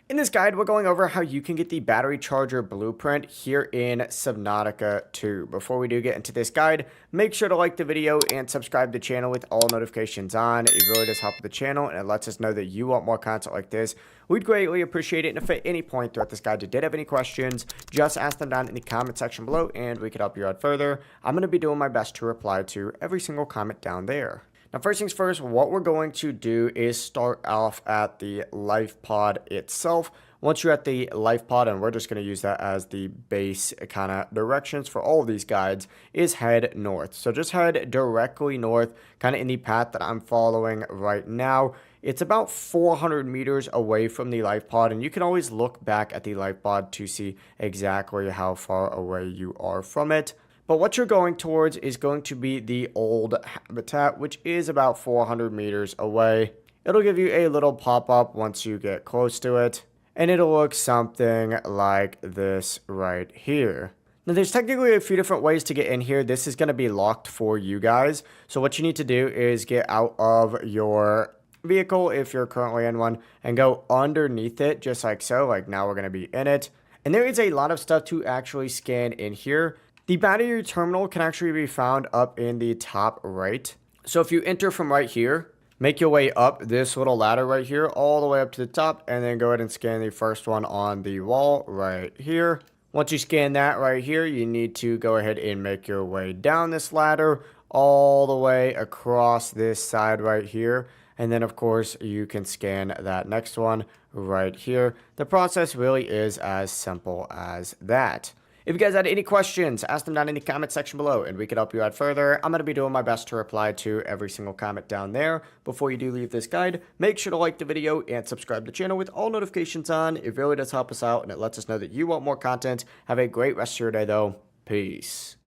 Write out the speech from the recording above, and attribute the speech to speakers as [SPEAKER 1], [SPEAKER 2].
[SPEAKER 1] In this guide, we're going over how you can get the battery charger blueprint here in Subnautica 2. Before we do get into this guide, make sure to like the video and subscribe to the channel with all notifications on. It really does help the channel and it lets us know that you want more content like this. We'd greatly appreciate it, and if at any point throughout this guide you did have any questions, just ask them down in the comment section below and we could help you out further. I'm going to be doing my best to reply to every single comment down there. Now, first things first, what we're going to do is start off at the life pod itself. Once you're at the life pod, and we're just going to use that as the base kind of directions for all of these guides, is head north. So just head directly north, kind of in the path that I'm following right now. It's about 400 meters away from the life pod, and you can always look back at the life pod to see exactly how far away you are from it. But what you're going towards is going to be the old habitat, which is about 400 meters away. It'll give you a little pop-up once you get close to it, and it'll look something like this right here. Now, there's technically a few different ways to get in here. This is going to be locked for you guys. So what you need to do is get out of your vehicle, if you're currently in one, and go underneath it, just like so. Like now we're going to be in it. And there is a lot of stuff to actually scan in here. The battery terminal can actually be found up in the top right. So if you enter from right here, make your way up this little ladder right here, all the way up to the top, and then go ahead and scan the first one on the wall right here. Once you scan that right here, you need to go ahead and make your way down this ladder all the way across this side right here. And then, of course, you can scan that next one right here. The process really is as simple as that. If you guys had any questions, ask them down in the comment section below and we could help you out further. I'm going to be doing my best to reply to every single comment down there. Before you do leave this guide, make sure to like the video and subscribe to the channel with all notifications on. It really does help us out and it lets us know that you want more content. Have a great rest of your day though. Peace.